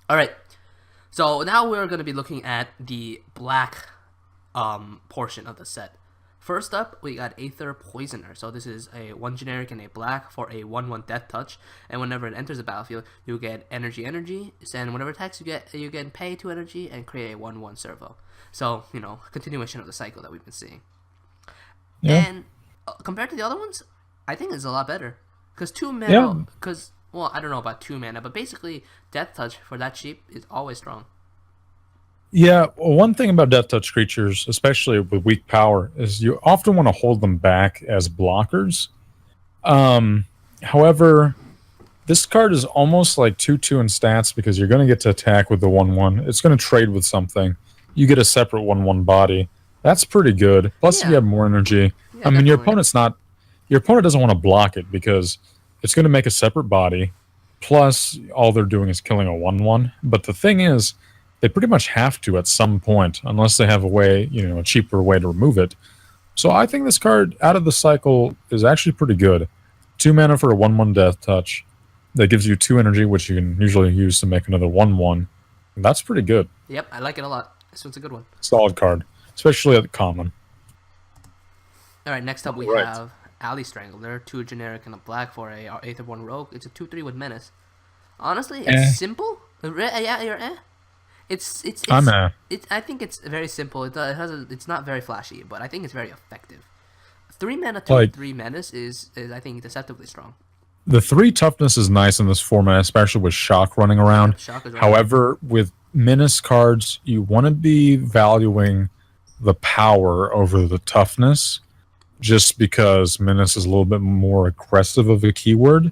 All right. So now we're going to be looking at the black portion of the set. First up, we got Aether Poisoner. So this is a 1 generic and a black for a 1/1 death touch. And whenever it enters the battlefield, you get energy. And whenever it attacks, you get pay 2 energy and create a 1/1 servo. So, continuation of the cycle that we've been seeing. Yeah. And compared to the other ones, I think it's a lot better. Because 2 Yeah. mana, well, I don't know about 2 mana, but basically, Death Touch for that cheap is always strong. Yeah. Well, one thing about Death Touch creatures, especially with weak power, is you often want to hold them back as blockers. However, this card is almost like 2/2 in stats because you're going to get to attack with the 1/1. It's going to trade with something. You get a separate 1/1 body. That's pretty good. Plus, Yeah. you have more energy. Yeah, I mean, your definitely. opponent doesn't want to block it because it's going to make a separate body. Plus, all they're doing is killing a 1/1. But the thing is, they pretty much have to at some point, unless they have a way, a cheaper way to remove it. So I think this card out of the cycle is actually pretty good. 2 mana for a 1/1 death touch that gives you 2 energy, which you can usually use to make another 1/1. That's pretty good. Yep, I like it a lot. This one's a good one. Solid card, especially at the common. All right, next up we Right. have Alley Strangler, 2 generic and a black for a Aether 1 rogue. It's a 2/3 with menace. Honestly, Eh, it's simple. Yeah, you're eh. I'm a I think it's very simple. It's not very flashy, but I think it's very effective. 3 mana, like 3 menace is I think deceptively strong. the 3 toughness is nice in this format, especially with shock running around. Yep, shock is running. However, with menace cards, you want to be valuing the power over the toughness, just because menace is a little bit more aggressive of a keyword.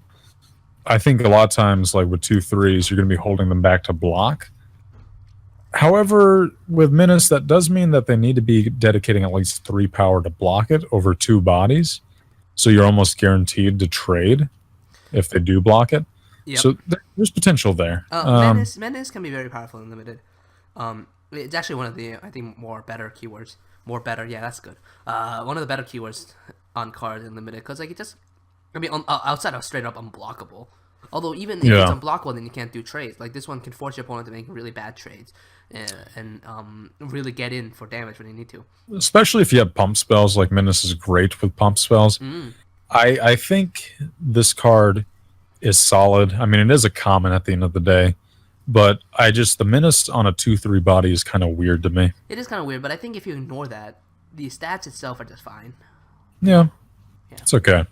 I think a lot of times, like with 2/3s, you're going to be holding them back to block. However, with menace, that does mean that they need to be dedicating at least 3 power to block it over 2 bodies. So you're almost guaranteed to trade if they do block it. Yep. So there's potential there. Menace can be very powerful and limited. It's actually one of the I think more better keywords. More better, yeah, that's good. One of the better keywords on cards in limited because outside of straight up unblockable. Although even if it's Yeah. unblockable, then you can't do trades. Like this one can force your opponent to make really bad trades and really get in for damage when they need to. Especially if you have pump spells, like Menace is great with pump spells. I think this card is solid. I mean, it is a common at the end of the day, but the Menace on a 2/3 body is kind of weird to me. It is kind of weird, but I think if you ignore that, the stats itself are just fine. Yeah, Yeah. it's okay.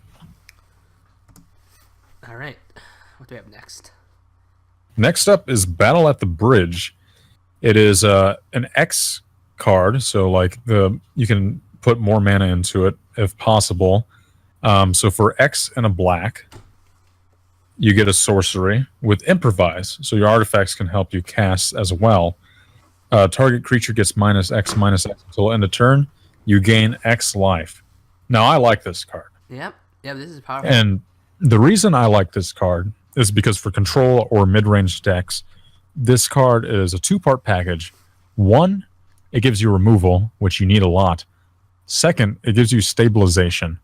All right, what do we have next? Next up is Battle at the Bridge. It is an X card, so you can put more mana into it if possible. So for X and a black, you get a sorcery with improvise, so your artifacts can help you cast as well. Target creature gets -X until end of turn. You gain X life. Now I like this card, Yep, this is powerful. and the reason I like this card is because for control or mid-range decks, this card is a 2-part package. One, it gives you removal, which you need a lot. Second, it gives you stabilization.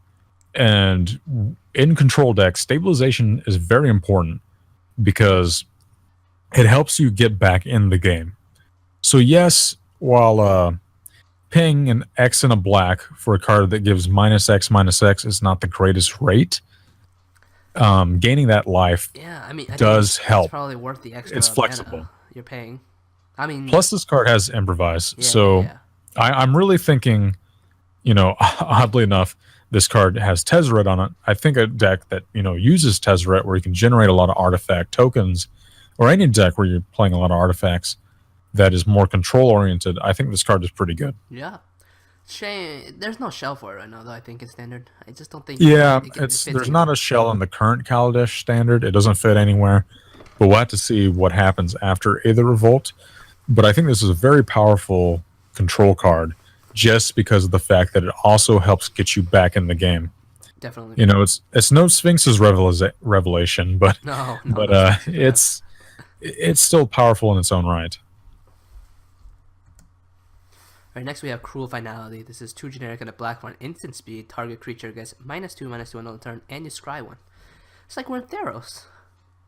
And in control decks, stabilization is very important because it helps you get back in the game. So yes, while paying an X and a black for a card that gives -X is not the greatest rate, gaining that life Yeah, I think does help. It's probably worth the extra It's flexible. mana you're paying. I mean, Plus, this card has improvise. yeah, So yeah. I'm really thinking, oddly enough, this card has Tezzeret on it. I think a deck that, uses Tezzeret where you can generate a lot of artifact tokens, or any deck where you're playing a lot of artifacts that is more control oriented, I think this card is pretty good. Yeah. Shame there's no shell for it right now, though. I think it's standard. I just don't think. Yeah, it fits there's in. not a shell in the current Kaladesh standard. It doesn't fit anywhere. But we'll have to see what happens after Aether Revolt. But I think this is a very powerful control card just because of the fact that it also helps get you back in the game. Definitely. It's no Sphinx's revelation, but No. it's still powerful in its own right. Alright, next we have Cruel Finality. This is 2 generic and a black for an instant speed. Target creature gets -2/-2 on the turn, and you scry one. It's like we're in Theros.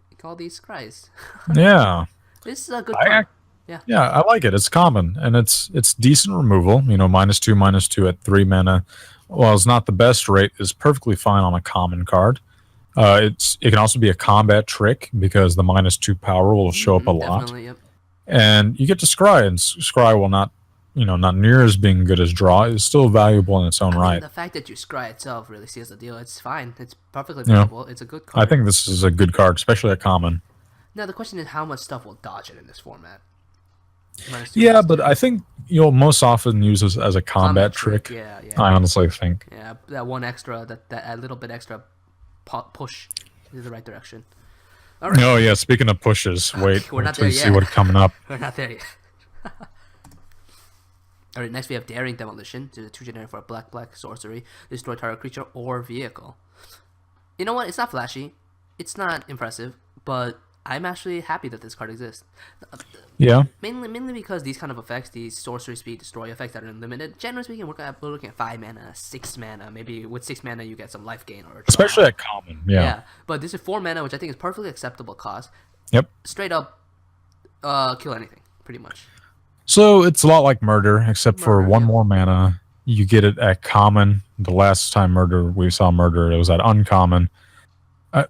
We call these scries. Yeah. This is a good I card. ac- Yeah. Yeah, I like it. It's common and it's decent removal. You know, -2/-2 at 3 mana. While it's not the best rate, is perfectly fine on a common card. It can also be a combat trick because the -2 power will show up a lot, Definitely. Yep. and you get to scry, and scry will not, not near as being good as draw. It's still valuable in its own I mean, right. the fact that you scry itself really seals the deal. It's fine. It's perfectly Yeah, viable. It's a good I card. think this is a good card, especially at common. Now the question is, how much stuff will dodge it in this format? -2, Yeah, but -2. I think you'll most often use this as a combat trick. Yeah. I honestly think. Yeah, that one extra, that a little bit extra push in the right direction. All right. Oh yeah, speaking of pushes, wait We're not till there you see yet. what's coming up. We're not there yet. All right, next we have Daring Demolition. This is a 2 generic for a black sorcery. Destroy target creature or vehicle. You know what? It's not flashy. It's not impressive, but I'm actually happy that this card exists. Yeah. Mainly because these kind of effects, these sorcery speed destroy effects that are unlimited, generally speaking, we're looking at 5 mana, 6 mana. Maybe with 6 mana you get some life gain or a draw. Especially at common. Yeah. But this is 4 mana, which I think is perfectly acceptable cost. Yep. Straight up, kill anything, pretty much. So it's a lot like Murder, except for Murder, one yeah. more mana. You get it at common. The last time we saw Murder, it was at uncommon.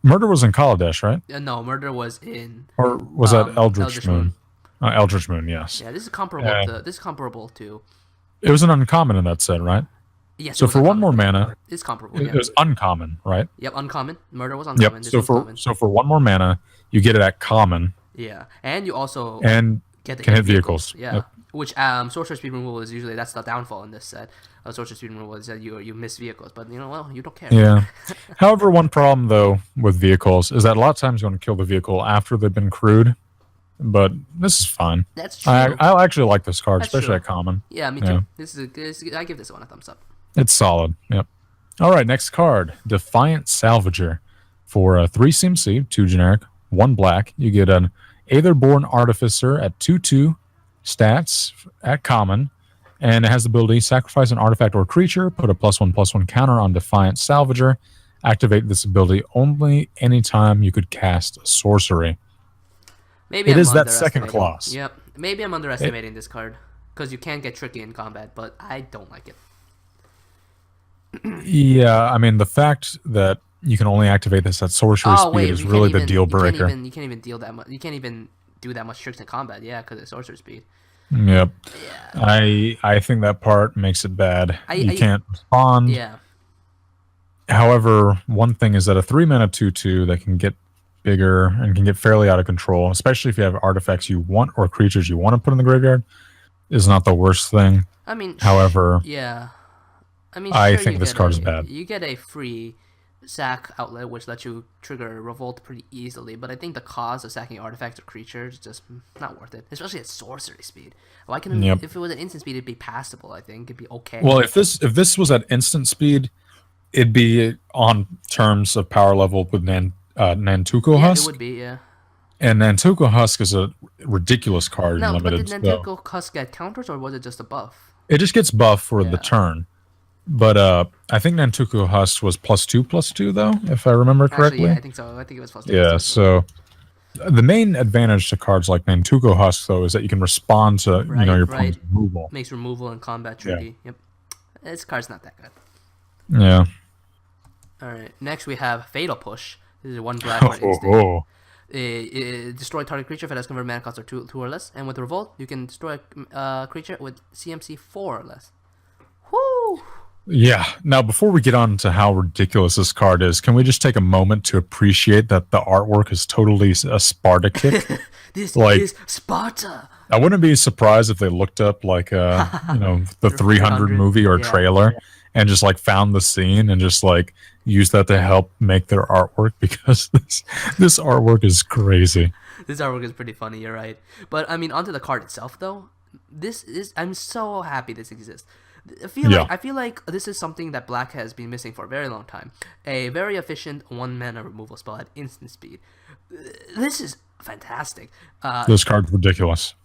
Murder was in Kaladesh, right? No, Murder was in. Or was that Eldritch Moon? Moon. Eldritch Moon, yes. Yeah, this is comparable. This is comparable to. It was an uncommon in that set, right? Yes. So for one more mana, it's comparable. it was uncommon, right? Yep, uncommon. Murder was uncommon. Yep. This So for one more mana, you get it at common. Yeah, and you also And can hit vehicles. Yeah, Yep. which sorcerer speed removal is usually that's the downfall in this set. Sorcerer speed removal is that you miss vehicles, but you don't care. Yeah. However, one problem though with vehicles is that a lot of times you want to kill the vehicle after they've been crewed. But this is fine. That's true. I actually like this card, That's especially true. at common. Yeah, me Yeah. too. This is I give this one a thumbs up. It's solid. Yep. All right, next card, Defiant Salvager. For a 3 CMC, 2 generic, 1 black, you get an Aetherborn Artificer at 2/2 stats at common, and it has the ability sacrifice an artifact or creature, put a +1/+1 counter on Defiant Salvager. Activate this ability only anytime you could cast a sorcery. Maybe It I'm is that second underestimating- clause. Yep. Maybe I'm underestimating this card because you can get tricky in combat, but I don't like it. Yeah, I mean the fact that you can only activate this at sorcery speed is really the deal breaker. You can't even deal that much. You can't even do that much tricks in combat. Yeah, because it's sorcery speed. Yep. Yeah. I think that part makes it bad. You I- can't respond. Yeah. However, one thing is that a 3 mana 2/2 that can get bigger and can get fairly out of control, especially if you have artifacts you want or creatures you want to put in the graveyard, is not the worst thing. I mean, However, yeah. I mean, I sure, think you this get card is a- bad. You get a free sack outlet, which lets you trigger Revolt pretty easily, but I think the cost of sacking artifacts or creatures is just not worth it, especially at sorcery speed. Why couldn't Yep. if it was an instant speed, it'd be passable? I think it'd be okay. well, if this was at instant speed, it'd be on terms of power level with Nantuko yeah, Husk. it would be. Yeah. And Nantuko Husk is a ridiculous card in No, but limited. did so Nantuko Husk get counters, or was it just a buff? it just gets buffed for the Yeah. turn. But I think Nantuko Husk was +2/+2 though, if I remember correctly. Actually, yeah, I think so. I think it was +2. Yeah, so the main advantage to cards like Nantuko Husk though is that you can respond to your Right. opponent's removal. Makes removal and combat tricky. Yep. This card's not that good. Yeah. All right. Next we have Fatal Push. This is 1 black, 1 instant. Oh. Destroy target creature if it has converted mana cost of 2 or less. And with Revolt, you can destroy a creature with CMC 4 or less. Whoo! Yeah. Now, before we get on to how ridiculous this card is, can we just take a moment to appreciate that the artwork is totally a Sparta kick? This Like- is Sparta. I wouldn't be surprised if they looked up like the 300 movie or yeah. trailer and just like found the scene and just like used that to help make their artwork because this artwork is crazy. This artwork is pretty funny, you're right. But I mean, onto the card itself though. I'm so happy this exists. I feel like this is something that Black has been missing for a very long time. A very efficient 1 mana removal spell at instant speed. This is fantastic. This card's ridiculous.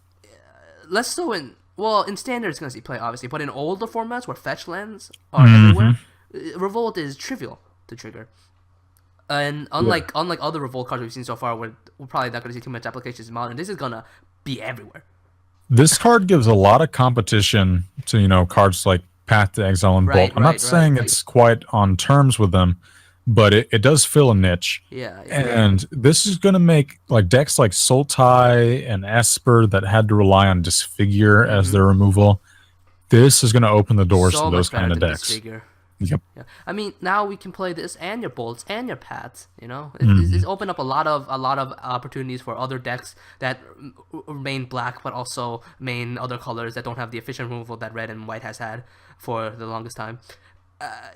Less so in standard it's gonna see play obviously, but in older formats where fetch lands are everywhere, Revolt is trivial to trigger. And unlike other Revolt cards we've seen so far, we're probably not going to see too much applications in Modern. This is gonna be everywhere. This card gives a lot of competition to cards like Path to Exile and Bolt. I'm not saying it's quite on terms with them, but it does fill a niche. Yeah. And this is going to make like decks like Sultai and Esper that had to rely on Disfigure as their removal. This is going to open the doors to those kind of decks. Disfigure. Yep. Yeah. I mean, now we can play this and your bolts and your paths. It's opened up a lot of opportunities for other decks that remain black, but also main other colors that don't have the efficient removal that red and white has had for the longest time.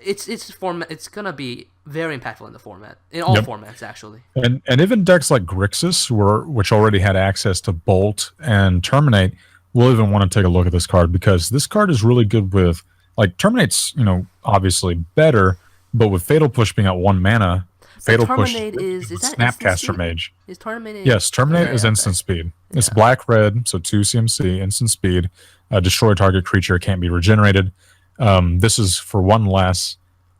It's gonna be very impactful in the format, in all formats actually. And even decks like Grixis, which already had access to Bolt and Terminate, will even want to take a look at this card because this card is really good with. Like, Terminate's, obviously better, but with Fatal Push being at 1 mana, Fatal Push is that Snapcaster Mage. Is Terminate? Yes, Terminate is instant speed. Yeah. It's black-red, so 2 CMC, instant speed. Destroy target creature, can't be regenerated. This is for 1 less.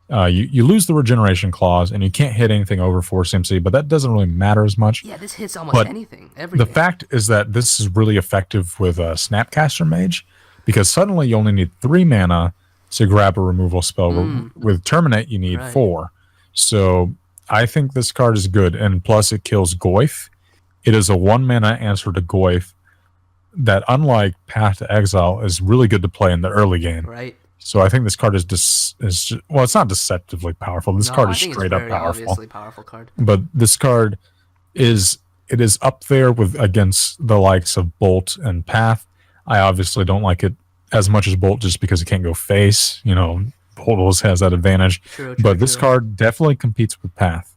You lose the regeneration clause, and you can't hit anything over 4 CMC, but that doesn't really matter as much. Yeah, this hits almost everything. The fact is that this is really effective with Snapcaster Mage, because suddenly you only need 3 mana to grab a removal spell. With Terminate, you need 4. So I think this card is good, and plus it kills Goyf. It is a 1 mana answer to Goyf that, unlike Path to Exile, is really good to play in the early game. Right. So I think this card is it's not deceptively powerful. This card is straight up powerful. Obviously powerful card. But this card is up there against the likes of Bolt and Path. I obviously don't like it as much as Bolt just because it can't go face. Bolt always has that advantage. True, but this card definitely competes with Path.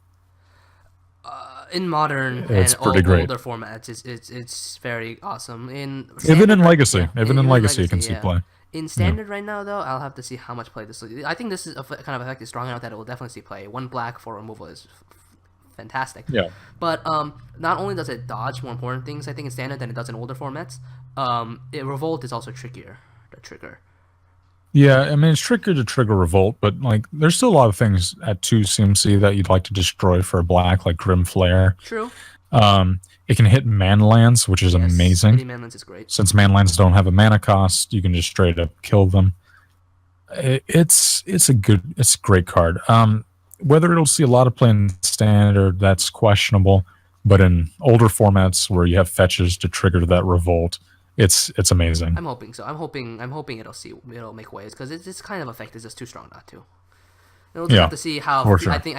In Modern it's and older formats, it's very awesome. Even in Legacy, you can see play. In Standard right now, though, I'll have to see how much play this. I think this is kind of effective strong enough that it will definitely see play. 1 black for removal is fantastic. Yeah. But not only does it dodge more important things, I think in Standard than it does in older formats. Revolt is also trickier to trigger. Yeah, I mean, it's trickier to trigger Revolt, but there's still a lot of things at 2 CMC that you'd like to destroy for a black, like Grim Flare. True. It can hit Manlands, which is amazing. Manlands is great. Since Manlands don't have a mana cost, you can just straight up kill them. It's a great card. Whether it'll see a lot of play in Standard, that's questionable. But in older formats where you have fetches to trigger that Revolt, it's amazing. I'm hoping so. I'm hoping it'll make waves because it's kind of effective. It's just too strong not to. We'll just have to see how. For sure. I think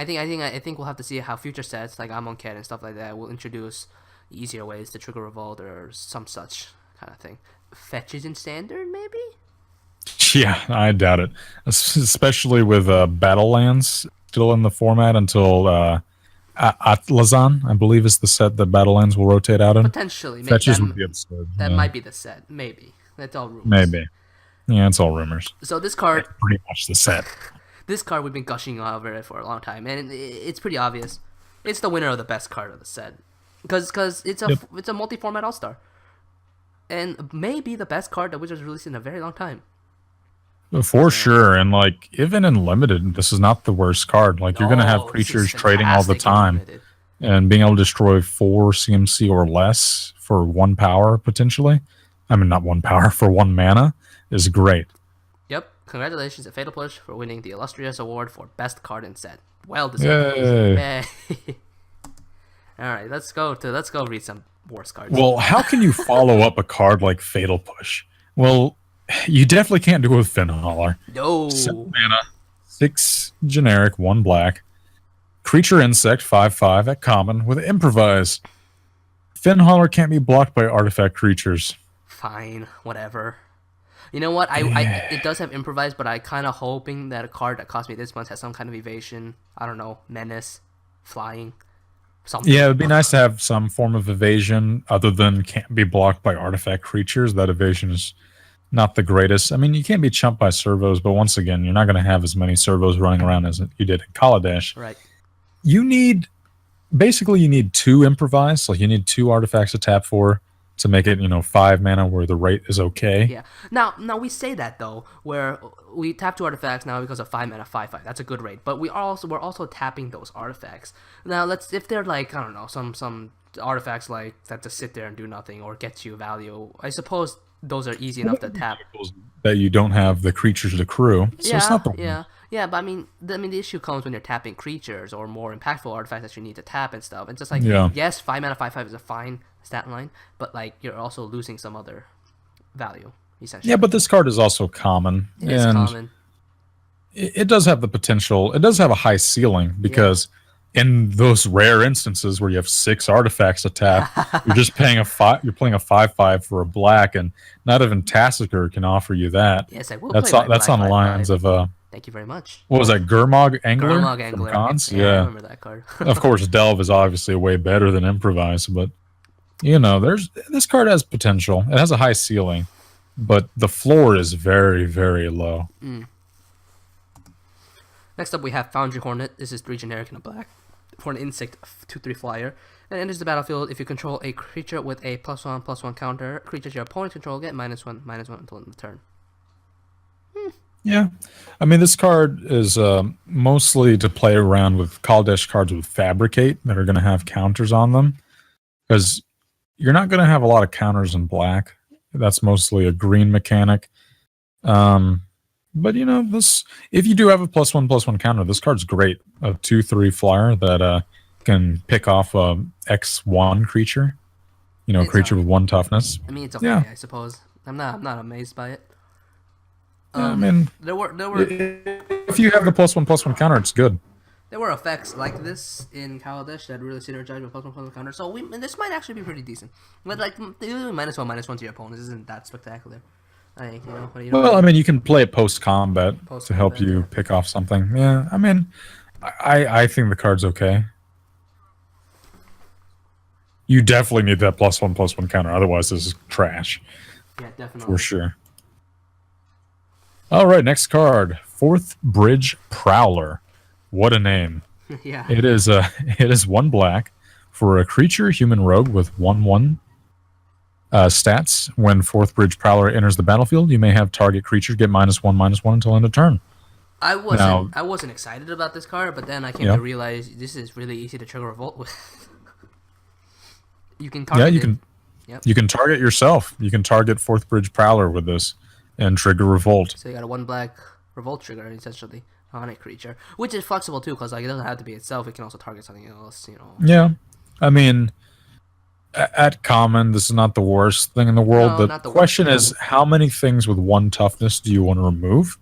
we'll have to see how future sets like Amon Cat and stuff like that will introduce easier ways to trigger Revolt or some such kind of thing. Fetches in Standard, maybe. Yeah, I doubt it. Especially with Battlelands still in the format until. Atlazan, I believe, is the set that Battlelands will rotate out in. Potentially. Fetches would be absurd. That might be the set. Maybe. That's all rumors. Maybe. Yeah, it's all rumors. So this card... That's pretty much the set. This card, we've been gushing over it for a long time, and it's pretty obvious. It's the winner of the best card of the set. Because it's a multi-format all-star. And maybe the best card that Wizards released in a very long time. For sure, and even in limited, this is not the worst card. You're going to have creatures trading all the time, and being able to destroy 4 CMC or less for 1 power potentially. I mean, not 1 power, for 1 mana is great. Yep, congratulations to Fatal Push for winning the illustrious award for best card in set. Well deserved. Yay! All right, let's go read some worse cards. Well, how can you follow up a card like Fatal Push? Well. You definitely can't do it with Finhauler. No. 7 mana, 6 generic, 1 black. Creature insect, 5/5 at common with Improvise. Finhauler can't be blocked by artifact creatures. Fine, whatever. You know what? It does have Improvise, but I kind of hoping that a card that cost me this much has some kind of evasion. I don't know, menace, flying, something. Yeah, it would be nice to have some form of evasion other than can't be blocked by artifact creatures. That evasion is not the greatest. I mean, you can't be chumped by servos, but once again, you're not going to have as many servos running around as you did in Kaladesh. Right. You need 2 Improvise. You need 2 artifacts to tap for. to make it 5 mana where the rate is okay. Yeah. Now we say that though, where we tap 2 artifacts now because of 5 mana 5/5. That's a good rate, but we're also tapping those artifacts. Now if they're like, I don't know, some artifacts like that just sit there and do nothing or get you value. I suppose those are easy enough to tap. That you don't have the creatures to crew. So Yeah, it's not the yeah, but I mean, the issue comes when you're tapping creatures or more impactful artifacts that you need to tap and stuff. It's just like, yes, 5 mana 5/5 is a fine stat line, but like you're also losing some other value essentially. Yeah, but this card is also common. It is common. It does have the potential. It does have a high ceiling because in those rare instances where you have 6 artifacts to tap, you're just paying You're playing a 5/5 for a black, and not even Tassiger can offer you that. Yes, I will. That's on the lines of Thank you very much. What was that? Gurmag Angler? Gurmag Angler. Yeah, I remember that card. Of course, Delve is obviously way better than Improvise, but this card has potential. It has a high ceiling, but the floor is very, very low. Next up, we have Foundry Hornet. This is 3 generic and a black for an insect 2/3 flyer. And enters the battlefield if you control a creature with a +1/+1 counter. Creatures your opponent control get -1/-1 until end of the turn. Yeah, I mean, this card is mostly to play around with Kaladesh cards with Fabricate that are going to have counters on them, because you're not going to have a lot of counters in black. That's mostly a green mechanic. But this, if you do have a +1/+1 counter, this card's great. A 2/3 flyer that can pick off a X1 creature. Creature with 1 toughness. I mean, it's okay, I suppose. I'm not amazed by it. I mean, there were if you have the +1/+1 counter, it's good. There were effects like this in Kaladesh that really synergize with +1/+1 counter. So this might actually be pretty decent. But like -1/-1 to your opponents isn't that spectacular. I think, Well, I mean, you can play it post-combat to help you pick off something. Yeah, I mean, I think the card's okay. You definitely need that +1/+1 counter, otherwise this is trash. Yeah, definitely. For sure. All right, next card, 4th Bridge Prowler. What a name! Yeah. It is 1 black for a creature human rogue with 1/1 stats. When 4th Bridge Prowler enters the battlefield, you may have target creature get -1/-1 until end of turn. I wasn't excited about this card, but then I came to realize this is really easy to trigger Revolt with. You can target. You can target yourself. You can target 4th Bridge Prowler with this and trigger Revolt. So you got a 1 black Revolt trigger essentially on a creature, which is flexible too, because it doesn't have to be itself. It can also target something else. Yeah, I mean, at common, this is not the worst thing in the world. No, the question is, how many things with 1 toughness do you want to remove?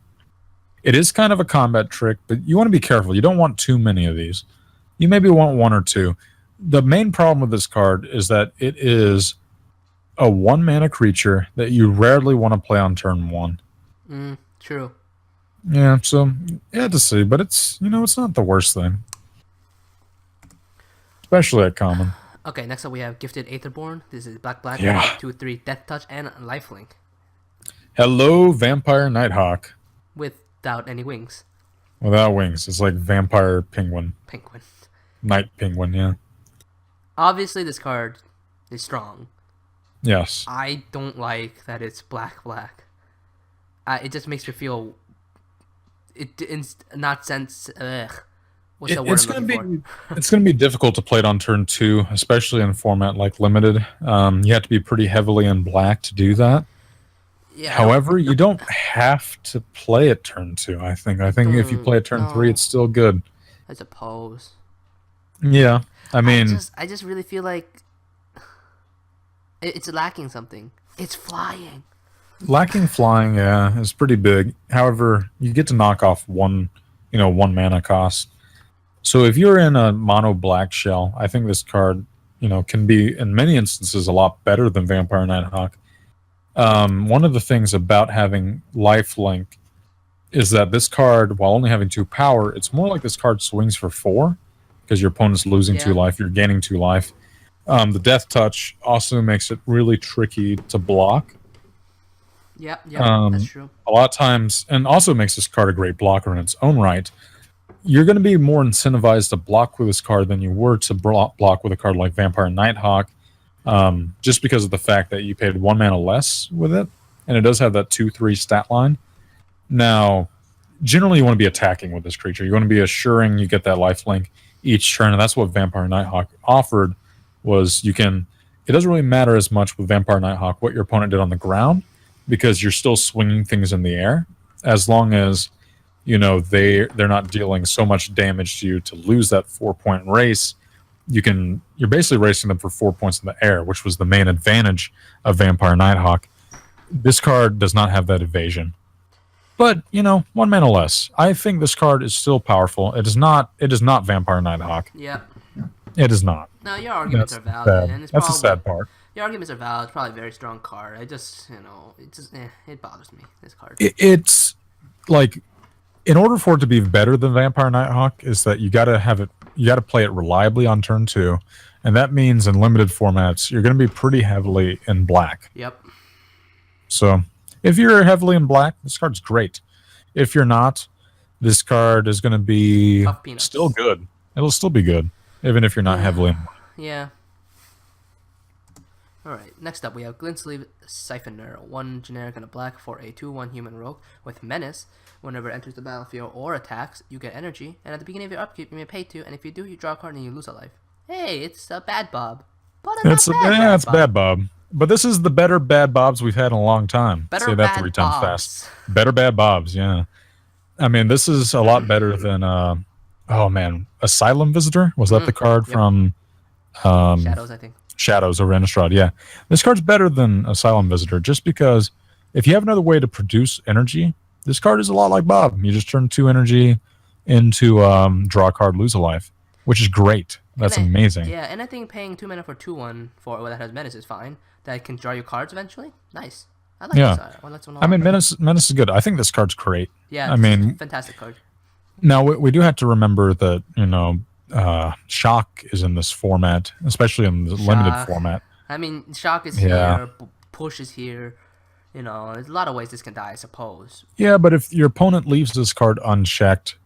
It is kind of a combat trick, but you want to be careful. You don't want too many of these. You maybe want 1 or 2. The main problem with this card is that it is a 1 mana creature that you rarely want to play on turn 1. True. Yeah, so to see, but it's it's not the worst thing, especially at common. Okay, next up we have Gifted Aetherborn. This is black 2/3 Death Touch and Lifelink. Hello, Vampire Nighthawk. Without any wings. Without wings, it's like Vampire Penguin. Night Penguin, yeah. Obviously, this card is strong. Yes. I don't like that it's black. It just makes me feel. It's not sense. What's the word I'm looking for? It's going to be difficult to play it on turn 2, especially in a format like Limited. You have to be pretty heavily in black to do that. Yeah. However, you don't have to play it turn 2. I think if you play it turn 3, it's still good. I suppose. Yeah, I mean, I just really feel like it's lacking something. It's flying. Lacking flying, yeah, is pretty big. However, you get to knock off 1 mana cost. So if you're in a mono black shell, I think this card, can be in many instances a lot better than Vampire Nighthawk. One of the things about having lifelink is that this card, while only having 2 power, it's more like this card swings for 4, because your opponent's losing 2 life, you're gaining 2 life. The Death Touch also makes it really tricky to block. Yeah, that's true. A lot of times, and also makes this card a great blocker in its own right. You're going to be more incentivized to block with this card than you were to block with a card like Vampire Nighthawk, just because of the fact that you paid 1 mana less with it, and it does have that 2/3 stat line. Now, generally, you want to be attacking with this creature. You want to be assuring you get that lifelink each turn, and that's what Vampire Nighthawk offered. Was you can. It doesn't really matter as much with Vampire Nighthawk what your opponent did on the ground, because you're still swinging things in the air, as long as they're not dealing so much damage to you to lose that 4-point race. You're basically racing them for 4 points in the air, which was the main advantage of Vampire Nighthawk. This card does not have that evasion. But, 1 mana less. I think this card is still powerful. It is not Vampire Nighthawk. Yeah. It is not. No, your arguments are valid. Sad. And it's That's the sad part. Your arguments are valid. It's probably a very strong card. I just, it bothers me, this card. It's like, in order for it to be better than Vampire Nighthawk, is that you got to play it reliably on turn 2, and that means in limited formats you're going to be pretty heavily in black. Yep. So if you're heavily in black, this card's great. If you're not, this card is going to be still good. It'll still be good, even if you're not heavily in black. Yeah. Alright, next up we have Glintsleeve Siphoner, 1 generic and a black for a 2/1 human rogue with Menace. Whenever it enters the battlefield or attacks, you get energy, and at the beginning of your upkeep you may pay 2, and if you do, you draw a card and you lose a life. Hey, it's a Bad Bob. But It's Bad Bob. But this is the better Bad Bobs we've had in a long time. Better Say that Bad 3 times Bobs. fast. Better Bad Bobs, yeah. I mean, this is a lot better than, Asylum Visitor? Was that the card from... Shadows, I think. Shadows over Innistrad, yeah. This card's better than Asylum Visitor, just because if you have another way to produce energy, this card is a lot like Bob. You just turn 2 energy into draw a card, lose a life, which is great. That's amazing. Yeah, and I think paying 2 mana for 2/1 for that has Menace is fine. That can draw your cards eventually. Nice. I like this. I mean, Menace is good. I think this card's great. Yeah, I mean, fantastic card. Now, we do have to remember that, Shock is in this format, especially in the limited format. I mean, Shock is here, Push is here. There's a lot of ways this can die, I suppose. Yeah, but if your opponent leaves this card unchecked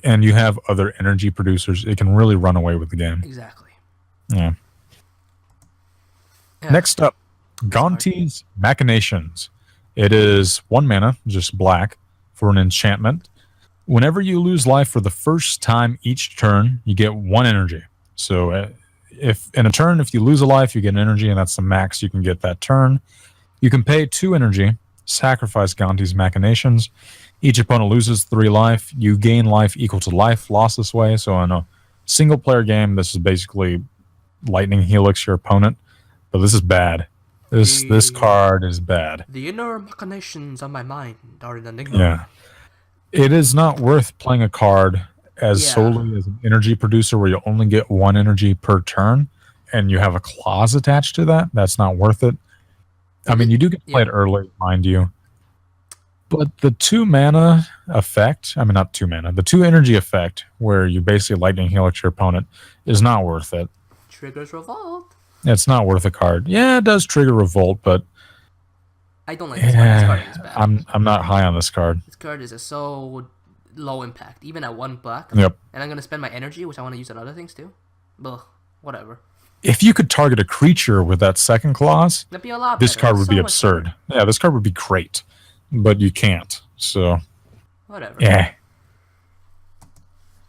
and you have other energy producers, it can really run away with the game. Exactly. Yeah. Next up, Gonti's Machinations. It is 1 mana, just black, for an enchantment. Whenever you lose life for the first time each turn, you get 1 energy. So if in a turn, if you lose a life, you get an energy, and that's the max you can get that turn. You can pay 2 energy, sacrifice Gonti's Machinations. Each opponent loses 3 life. You gain life equal to life lost this way. So in a single-player game, this is basically Lightning Helix your opponent. But this is bad. This card is bad. The inner machinations of my mind are an enigma. Yeah. It is not worth playing a card as solely as an energy producer where you only get 1 energy per turn and you have a clause attached to that. That's not worth it. I mean, you do get to play it early, mind you. But the 2 mana effect, I mean, not 2 mana, the 2 energy effect where you basically Lightning Helix your opponent is not worth it. Triggers Revolt. It's not worth a card. Yeah, it does trigger Revolt, but I don't like this card. This card is bad. I'm not high on this card. This card is so low impact, even at 1 black. Yep. And I'm going to spend my energy, which I want to use on other things too. Ugh, whatever. If you could target a creature with that second clause, that'd be a lot this better. card would be absurd. Yeah, this card would be great, but you can't. So, whatever. Yeah.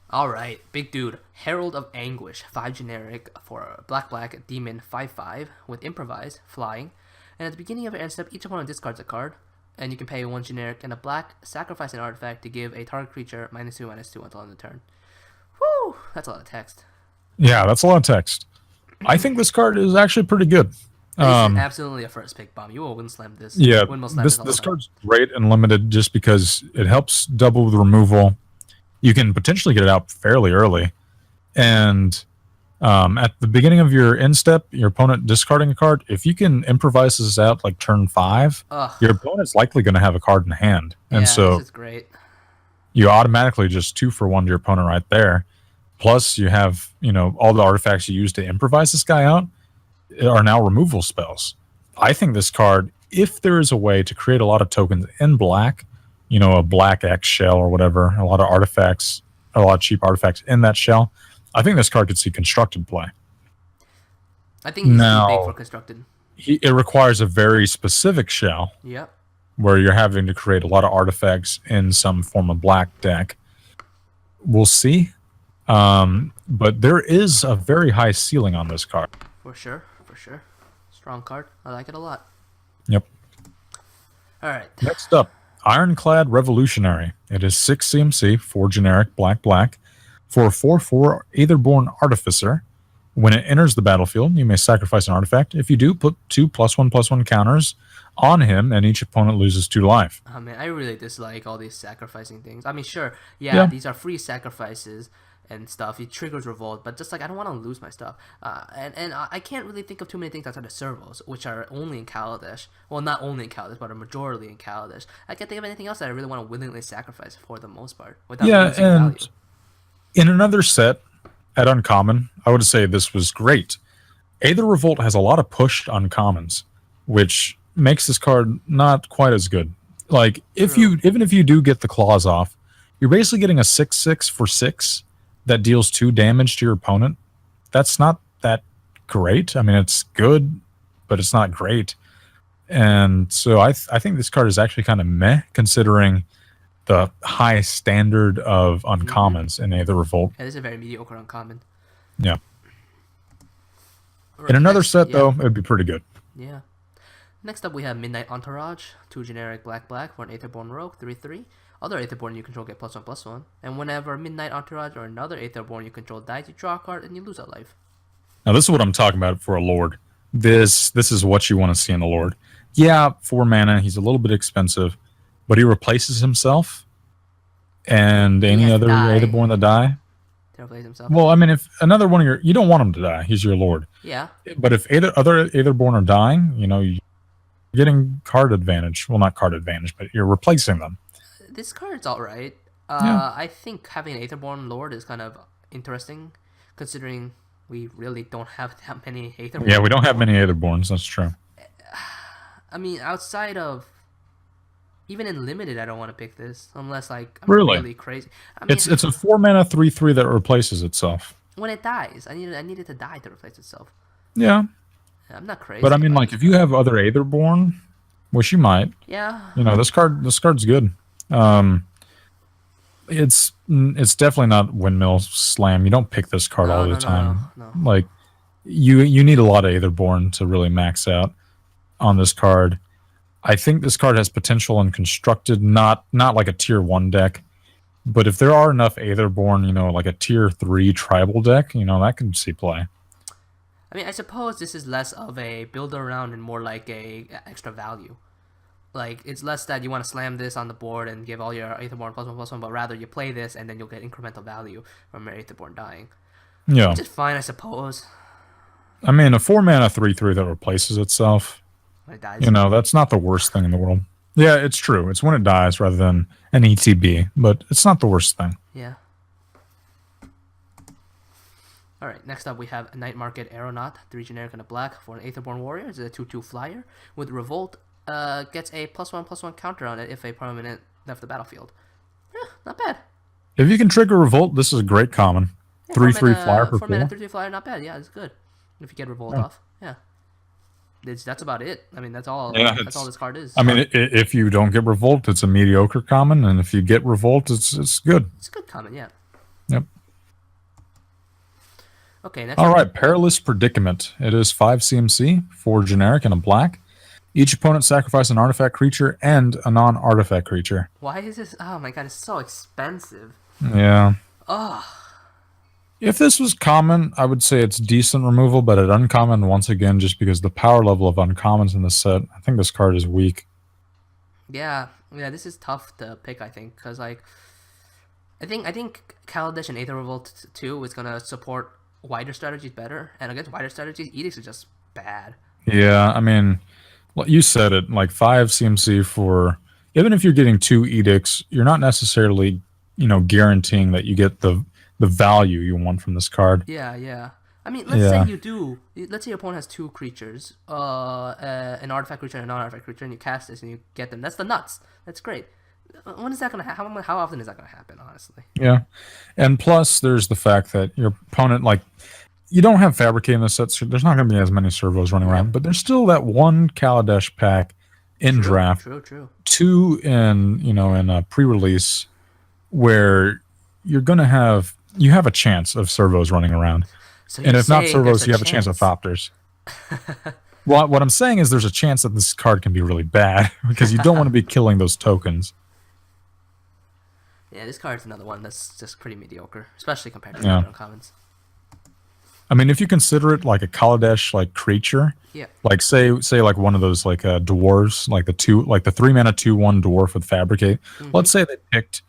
All right, big dude. Herald of Anguish, 5 generic for black demon 5/5 with improvise, flying. And at the beginning of your end step, each opponent discards a card, and you can pay 1 generic and a black, sacrifice an artifact to give a target creature -2/-2 until end of turn. Woo! That's a lot of text. Yeah, that's a lot of text. I think this card is actually pretty good. This is absolutely a first pick bomb. You will win slam this. Yeah, this card's great and limited just because it helps double the removal. You can potentially get it out fairly early. And at the beginning of your end step, your opponent discarding a card, if you can improvise this out like turn 5, your opponent's likely going to have a card in hand. And so this is great. You automatically just 2-for-1 to your opponent right there. Plus, you have, all the artifacts you use to improvise this guy out are now removal spells. I think this card, if there is a way to create a lot of tokens in black, a black X shell or whatever, a lot of artifacts, a lot of cheap artifacts in that shell, I think this card could see constructed play. I think he's too big for Now, constructed. it requires a very specific shell Yep. where you're having to create a lot of artifacts in some form of black deck. We'll see. But there is a very high ceiling on this card. For sure. For sure. Strong card. I like it a lot. Yep. All right. Next up, Ironclad Revolutionary. It is 6 CMC, 4 generic, black, black. For a 4/4 Aetherborn Artificer, when it enters the battlefield, you may sacrifice an artifact. If you do, put 2 +1/+1 counters on him, and each opponent loses 2 life. Oh man, I really dislike all these sacrificing things. I mean, sure, yeah, these are free sacrifices and stuff. It triggers revolt, but just like I don't want to lose my stuff. And I can't really think of too many things outside of servos, which are only in Kaladesh. Well, not only in Kaladesh, but a majority in Kaladesh. I can't think of anything else that I really want to willingly sacrifice for the most part without losing value. In another set, at Uncommon, I would say this was great. Aether Revolt has a lot of pushed uncommons, which makes this card not quite as good. Like, even if you do get the claws off, you're basically getting a 6/6 for 6 that deals 2 damage to your opponent. That's not that great. I mean, it's good, but it's not great. And so I think this card is actually kind of meh, considering the high standard of uncommons in Aether Revolt. Yeah, this is a very mediocre uncommon. Yeah. Right, in another set, though, it would be pretty good. Yeah. Next up, we have Midnight Entourage, 2 generic black black for an Aetherborn Rogue, 3/3. Other Aetherborn you control get +1/+1, and whenever Midnight Entourage or another Aetherborn you control dies, you draw a card and you lose a life. Now, this is what I'm talking about for a Lord. This is what you want to see in a Lord. Yeah, 4 mana, he's a little bit expensive, but he replaces himself and any other Aetherborn that die. To replace himself. Well, I mean, if another one of you don't want him to die, he's your Lord. Yeah. But if other Aetherborn are dying, you're getting card advantage. Well, not card advantage, but you're replacing them. This card's alright. I think having an Aetherborn Lord is kind of interesting, considering we really don't have that many Aetherborn. Yeah, we don't have many Aetherborns, that's true. I mean, outside of... Even in Limited, I don't want to pick this, unless, like, I'm really crazy. I mean, it's a 4 mana 3/3 that replaces itself. When it dies, I need it to die to replace itself. Yeah. I'm not crazy. But I mean, like, if you have other Aetherborn, which you might, yeah, this card's good. It's definitely not Windmill Slam. You don't pick this card all the time. No. Like, you need a lot of Aetherborn to really max out on this card. I think this card has potential in constructed, not like a tier 1 deck, but if there are enough Aetherborn, like a tier 3 tribal deck, that can see play. I mean, I suppose this is less of a build around and more like a extra value. Like, it's less that you want to slam this on the board and give all your Aetherborn +1/+1, but rather you play this and then you'll get incremental value from your Aetherborn dying. Yeah. Which is fine, I suppose. I mean, a 4 mana 3/3 that replaces itself, when it dies. That's not the worst thing in the world. Yeah, it's true. It's when it dies rather than an ETB, but it's not the worst thing. Yeah. Alright, next up we have Night Market Aeronaut, 3 generic and a black for an Aetherborn Warrior. It's a 2/2 flyer with Revolt. Gets a +1/+1 counter on it if a permanent left the battlefield. Not bad. If you can trigger Revolt, this is a great common. 3/3 flyer for 4 mana 3/3 flyer, not bad. Yeah, it's good. If you get Revolt off, yeah. That's about it. I mean, that's all. Yeah, that's all this card is. I mean, if you don't get Revolt, it's a mediocre common, and if you get Revolt, it's good. It's a good common, yeah. Yep. Okay. Next. All right, Perilous Predicament. It is 5 CMC, 4 generic, and a black. Each opponent sacrifice an artifact creature and a non-artifact creature. Why is this? Oh my god, it's so expensive. Yeah. Ugh. If this was common, I would say it's decent removal, but at uncommon, once again, just because the power level of uncommons in the set, I think this card is weak. Yeah, this is tough to pick, I think, because, like, I think Kaladesh and Aether Revolt 2 is going to support wider strategies better, and against wider strategies, Edicts are just bad. Yeah, I mean, well, you said it, like 5 CMC for, even if you're getting 2 Edicts, you're not necessarily, guaranteeing that you get the value you want from this card. Yeah. I mean, let's say you do. Let's say your opponent has 2 creatures, an artifact creature and a non-artifact creature, and you cast this and you get them. That's the nuts. That's great. When is that gonna happen? How often is that gonna happen? Honestly. Yeah, and plus there's the fact that your opponent, like, you don't have Fabricate in the set, so there's not going to be as many servos running around, but there's still that one Kaladesh pack in draft, True. 2 in a pre-release, where you have a chance of servos running around, So and you're if not saying servos, there's you have a chance of Thopters. Well, what I'm saying is there's a chance that this card can be really bad because you don't want to be killing those tokens. Yeah, this card's another one that's just pretty mediocre, especially compared to Yeah. the uncommons. I mean, if you consider it like a Kaladesh like creature, Yeah. like say like one of those like dwarves, like the 3-mana 2/1 dwarf with Fabricate. Let's say they picked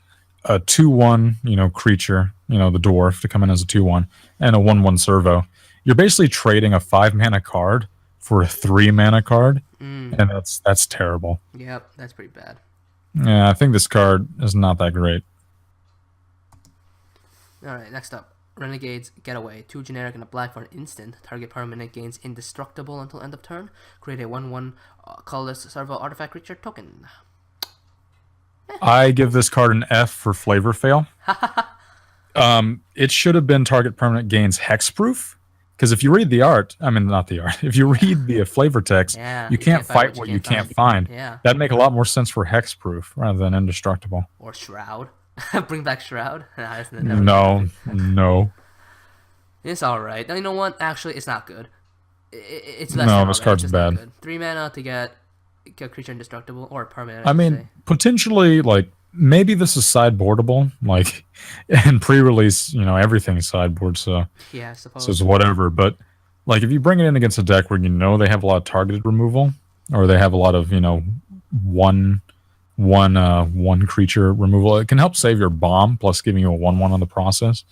a 2/1 creature, the dwarf to come in as a 2/1 and a 1/1 servo. You're basically trading a 5-mana card for a 3-mana card, and that's terrible. Yep, that's pretty bad. Yeah, I think this card is not that great. All right, next up, Renegades Getaway. 2 generic and a black for an instant. Target permanent gains indestructible until end of turn. Create a 1/1 colorless servo artifact creature token. I give this card an F for flavor fail. It should have been target permanent gains hexproof. Because if you read the art, not the art, if you read the flavor text, you can't fight what you can't find. Yeah. That'd make a lot more sense for hexproof rather than indestructible. Or Shroud. Bring back Shroud. No. It's alright. You know what? Actually, it's not good. It's less No, than this alright. card's It's just not bad. good. 3 mana to get a creature indestructible or permanent. I mean, potentially, like, maybe this is sideboardable. Like, in pre-release, everything's sideboard, so yeah, I suppose. so it's whatever. But, like, if you bring it in against a deck where they have a lot of targeted removal, or they have a lot of, one creature removal, it can help save your bomb, plus giving you a 1/1 on the process.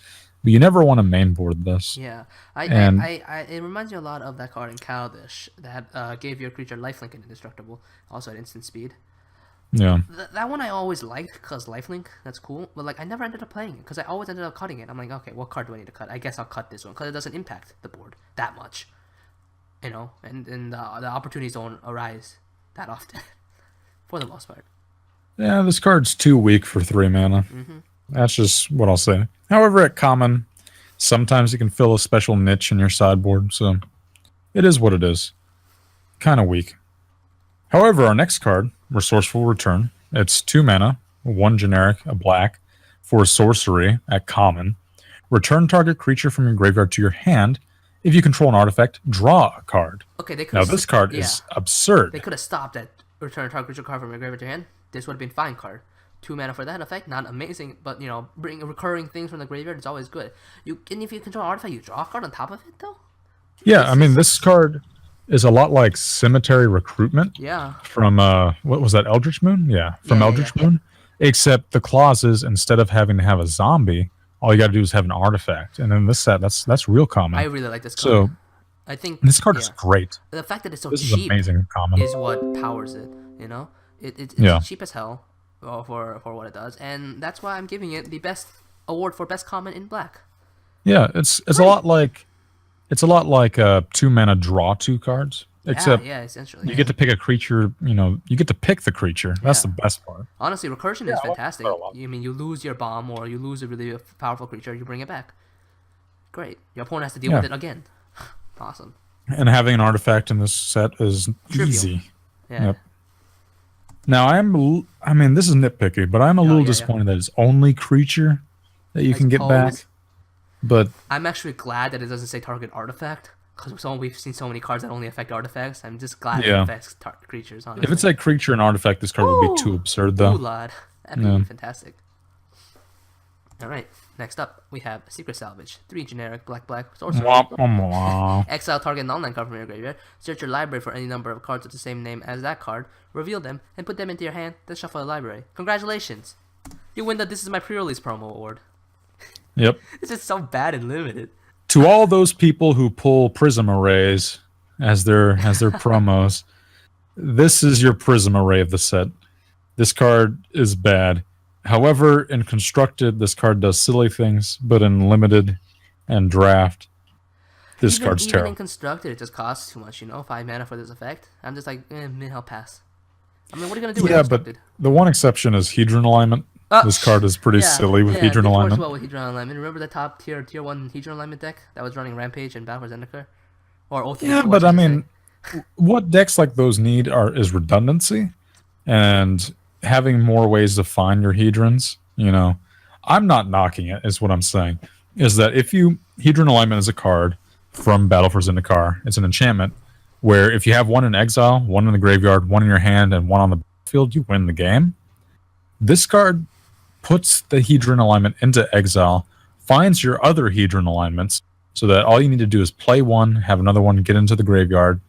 But you never want to mainboard this. Yeah, And- it reminds me a lot of that card in Kaladesh that gave your creature lifelink and indestructible, also at instant speed. Yeah. That one I always liked because lifelink, that's cool. But like I never ended up playing it because I always ended up cutting it. I'm like, okay, what card do I need to cut? I guess I'll cut this one because it doesn't impact the board that much, and the opportunities don't arise that often, for the most part. Yeah, this card's too weak for 3 mana. That's just what I'll say. However, at common, sometimes you can fill a special niche in your sideboard, so it is what it is. Kind of weak. However, our next card, Resourceful Return, it's 2 mana, 1 generic, a black, for sorcery at common. Return target creature from your graveyard to your hand. If you control an artifact, draw a card. Okay, they could. Now, this card is absurd. They could have stopped at return target creature card from your graveyard to your hand. This would have been fine card. 2 mana for that effect, not amazing, but bring recurring things from the graveyard is always good. And if you control an artifact, you draw a card on top of it though. Yeah, this card is a lot like Cemetery Recruitment. Yeah. From what was that, Eldritch Moon? Yeah, from Eldritch Moon. Except the clause is, instead of having to have a zombie, all you got to do is have an artifact. And in this set, that's real common. I really like this card. So I think this card is great. The fact that it's so This is cheap amazing common. is what powers it. It's cheap as hell for what it does, and that's why I'm giving it the best award for best common in black. Yeah, it's a lot like 2 mana draw 2 cards. Except essentially you get to pick a creature. You get to pick the creature. That's the best part. Honestly, recursion is fantastic. I like that a lot. You lose your bomb or you lose a really powerful creature, you bring it back. Great. Your opponent has to deal with it again. Awesome. And having an artifact in this set is Trivial. easy. Yeah. Yep. Now, this is nitpicky, but I'm a little disappointed that it's only creature that you can get back. But I'm actually glad that it doesn't say target artifact, because we've seen so many cards that only affect artifacts. I'm just glad it affects creatures, honestly. if it's a creature and artifact, this card would be too absurd, though. Ooh, lad. That'd be fantastic. Alright, next up, we have Secret Salvage. 3 generic, black, sorcery. Exile target non-land card from your graveyard. Search your library for any number of cards with the same name as that card. Reveal them, and put them into your hand. Then shuffle the library. Congratulations! You win the This Is My Pre-Release promo award. Yep. It's just so bad and limited. To all those people who pull Prism Arrays as their promos, this is your Prism Array of the set. This card is bad. However, in Constructed, this card does silly things, but in Limited and Draft, this card's even terrible. in Constructed, it just costs too much, 5 mana for this effect. I'm just like, I'll pass. What are you going to do with Yeah, but Constructed? the one exception is Hedron Alignment. This card is pretty silly with Hedron it works alignment. well with Hedron alignment. Remember the top tier 1 Hedron alignment deck that was running Rampage and Battle for Zendikar? Or Ultimate Yeah, Forge, but I I should mean, say. what decks like those need is redundancy and having more ways to find your Hedrons. You know, I'm not knocking it, is what I'm saying. Is that if you Hedron alignment is a card from Battle for Zendikar, it's an enchantment where if you have one in exile, one in the graveyard, one in your hand, and one on the field, you win the game. This card puts the Hedron alignment into exile, finds your other Hedron alignments, so that all you need to do is play one, have another one get into the graveyard,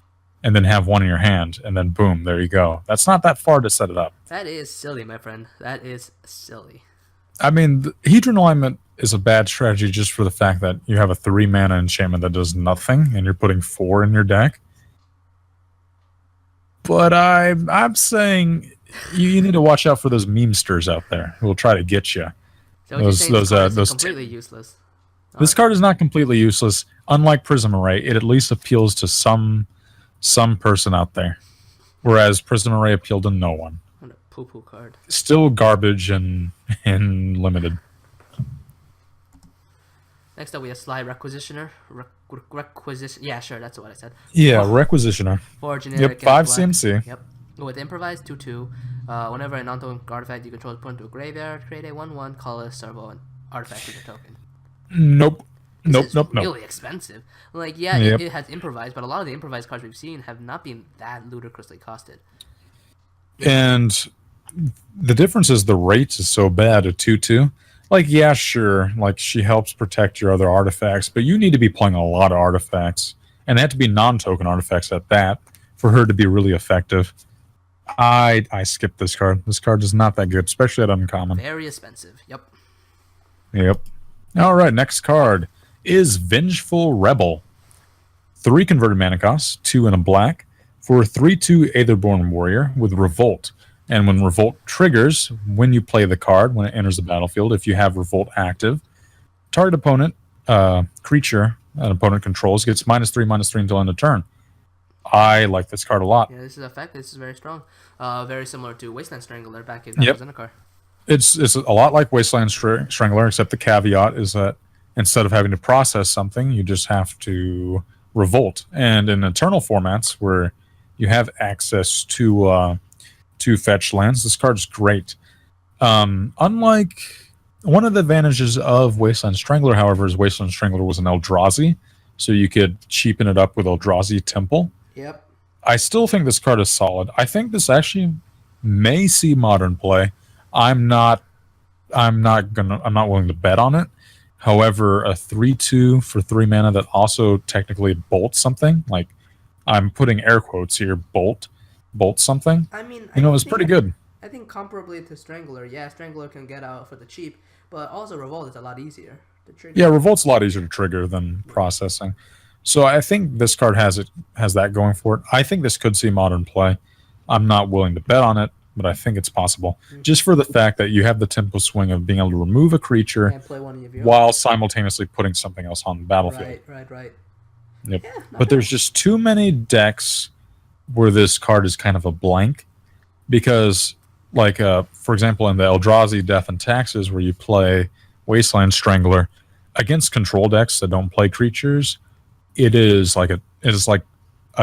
and then have one in your hand, and then boom, there you go. That's not that far to set it up. That is silly, my friend. That is silly. I mean, the Hedron alignment is a bad strategy just for the fact that you have a 3-mana enchantment that does nothing, and you're putting 4 in your deck. But I'm saying you need to watch out for those memesters out there who will try to get you. So what you're saying, this card is completely useless. This card is not completely useless. Unlike Prism Array, it at least appeals to some person out there, whereas Prism Array appealed to no one. What a poo-poo card. Still garbage and limited. Next up, we have Sly Requisitioner. Requisition. Yeah, sure, that's what I said. Yeah, Requisitioner. 4 generic. Yep, 5 CMC. Yep. With Improvise, 2/2. Whenever a non-token artifact you control is put into a graveyard, create a 1/1 colorless servo and artifact with a token. Nope. It's Nope. really expensive. Like, yeah, Yep. it has Improvise, but a lot of the Improvise cards we've seen have not been that ludicrously costed. And the difference is the rate is so bad at 2/2. Like, yeah, sure, like she helps protect your other artifacts, but you need to be playing a lot of artifacts, and they have to be non-token artifacts at that for her to be really effective. I skipped this card. This card is not that good, especially at uncommon. Very expensive. Yep. All right, next card is Vengeful Rebel. 3 converted mana costs, 2 and a black, for a 3/2 Aetherborn Warrior with Revolt. And when Revolt triggers, when you play the card, when it enters the battlefield, if you have Revolt active, target opponent, creature an opponent controls gets -3/-3 until end of turn. I like this card a lot. Yeah, this is effective. This is very strong. Very similar to Wasteland Strangler back in Zendikar. It's a lot like Wasteland Strangler, except the caveat is that instead of having to process something, you just have to revolt. And in Eternal formats, where you have access to fetch lands, this card's great. Unlike one of the advantages of Wasteland Strangler, however, is Wasteland Strangler was an Eldrazi, so you could cheapen it up with Eldrazi Temple. Yep. I still think this card is solid. I think this actually may see modern play. I'm not willing to bet on it. However, a 3/2 for 3 mana that also technically bolts something, like I'm putting air quotes here, bolt something. I mean, it's pretty good. I think comparably to Strangler, yeah, Strangler can get out for the cheap, but also Revolt is a lot easier to trigger. Yeah, Revolt's a lot easier to trigger than processing. So I think this card has that going for it. I think this could see modern play. I'm not willing to bet on it, but I think it's possible. Just for the fact that you have the tempo swing of being able to remove a creature And play one of your while simultaneously putting something else on the battlefield. Right. Yep. Yeah, But there's just too many decks where this card is kind of a blank, because, like, for example, in the Eldrazi Death and Taxes, where you play Wasteland Strangler against control decks that don't play creatures, it is like a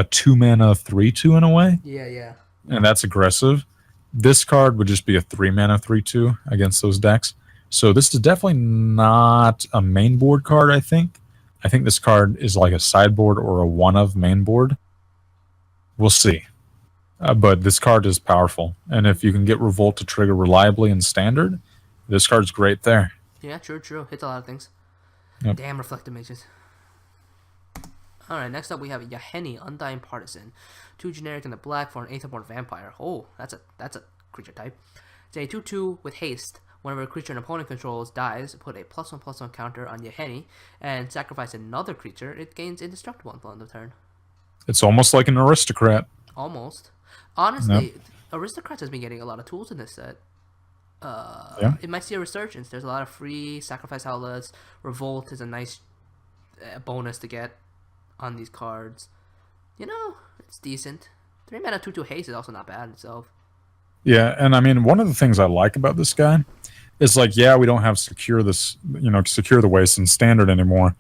2-mana 3/2 in a way, Yeah. and that's aggressive. This card would just be a 3-mana 3/2 against those decks. So this is definitely not a main board card, I think. I think this card is like a sideboard or a one-of main board. We'll see. But this card is powerful. And if you can get Revolt to trigger reliably in Standard, this card's great there. Yeah, true. Hits a lot of things. Yep. Damn Reflective Mages. Alright, next up we have Yahenni, Ondine Partisan. 2 generic in the black for an Aetherborn Vampire. Oh, that's a creature type. It's a 2/2 with haste. Whenever a creature an opponent controls dies, put a +1/+1 counter on Yahenni and sacrifice another creature. It gains indestructible until end of turn. It's almost like an aristocrat. Almost. Honestly, Aristocrats has been getting a lot of tools in this set. It might see a resurgence. There's a lot of free sacrifice outlets. Revolt is a nice bonus to get on these cards. It's decent. 3 mana 2/2 haste is also not bad in itself. Yeah, and I mean, one of the things I like about this guy It's like, yeah, we don't have secure the waste in standard anymore.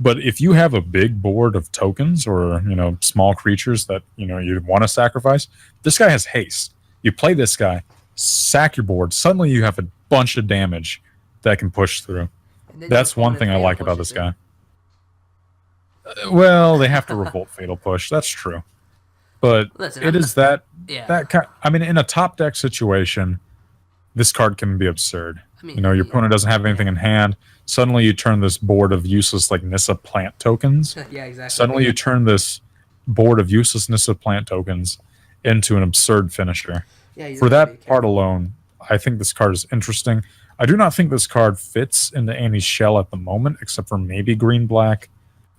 But if you have a big board of tokens or, small creatures that, you'd want to sacrifice, this guy has haste. You play this guy, sack your board, suddenly you have a bunch of damage that can push through. That's one thing I like about this guy. Well, they have to revolt fatal push. That's true. But it is that kind. I mean, in a top deck situation, this card can be absurd. I mean, your opponent doesn't have anything in hand. Suddenly, you turn this board of useless like Nissa plant tokens. Yeah, exactly. Suddenly, you turn this board of useless Nissa plant tokens into an absurd finisher. Yeah, for that part alone, I think this card is interesting. I do not think this card fits into Annie's shell at the moment, except for maybe green-black.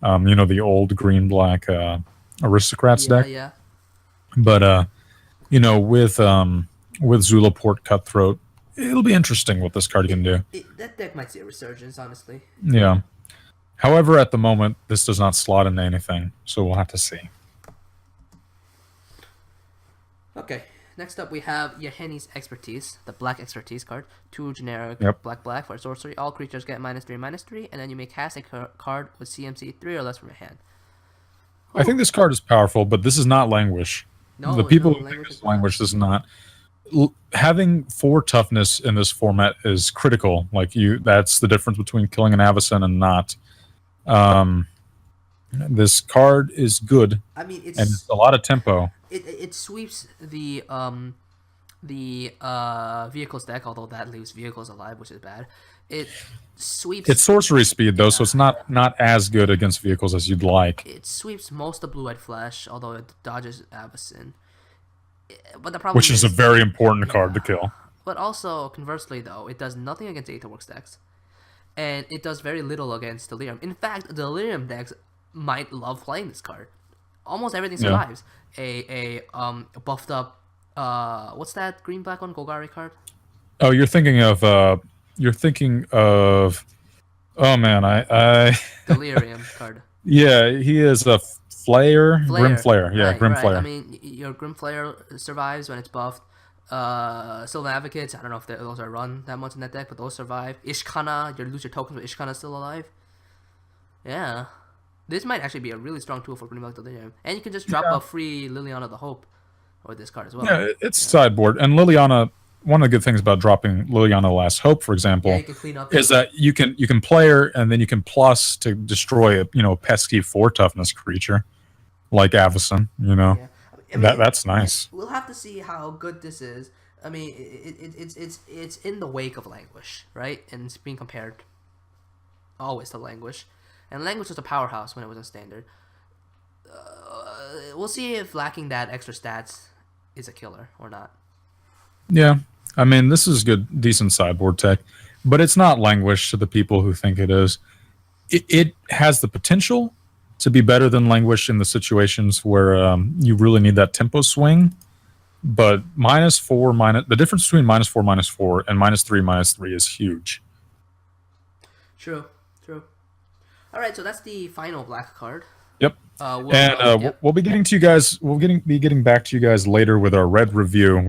The old green-black Aristocrats deck. Yeah. But with Zulaport Cutthroat, it'll be interesting what this card can do. That deck might see a resurgence, honestly. Yeah. However, at the moment, this does not slot into anything, so we'll have to see. Okay. Next up, we have Yahenni's Expertise, the Black Expertise card. 2 generic black for sorcery. All creatures get -3/-3, and then you may cast a card with CMC 3 or less from your hand. Ooh. I think this card is powerful, but this is not Languish. The people who think it's Languish is not. Having 4 toughness in this format is critical. That's the difference between killing an Avacyn and not. This card is good. I mean, it's a lot of tempo. It sweeps the vehicles deck, although that leaves vehicles alive, which is bad. It sweeps. It's sorcery speed though, so it's not as good against vehicles as you'd like. It sweeps most of Blue-Eyed Flesh, although it dodges Avacyn. But the problem which is a very important card to kill. But also, conversely, though, it does nothing against Aetherworks decks, and it does very little against Delirium. In fact, Delirium decks might love playing this card. Almost everything survives. A buffed up what's that green-black one, Golgari card? Oh, you're thinking of oh man, I Delirium card. Yeah, he is a Grim Flare. Yeah, right, Grim Flare. I mean, your Grim Flare survives when it's buffed. Sylvan Advocates, I don't know if those are run that much in that deck, but those survive. Ishkana, you lose your tokens, but Ishkana's still alive. Yeah. This might actually be a really strong tool for Green-Black Delirium. And you can just drop a free Liliana the Hope with this card as well. Yeah, it's sideboard. And Liliana, one of the good things about dropping Liliana Last Hope, for example, you can clean up is that you can play her and then you can plus to destroy a pesky 4 toughness creature like Avacyn, Yeah. I mean, that's nice. We'll have to see how good this is. I mean, it's in the wake of Languish, right? And it's being compared always to Languish. And Languish was a powerhouse when it was in Standard. We'll see if lacking that extra stats is a killer or not. Yeah. I mean, this is good, decent sideboard tech, but it's not Languish to the people who think it is. It has the potential to be better than Languish in the situations where you really need that tempo swing. But the difference between -4/-4 and -3/-3 is huge. True. All right, so that's the final black card. Yep. We'll be getting to you guys. We'll be getting back to you guys later with our red review.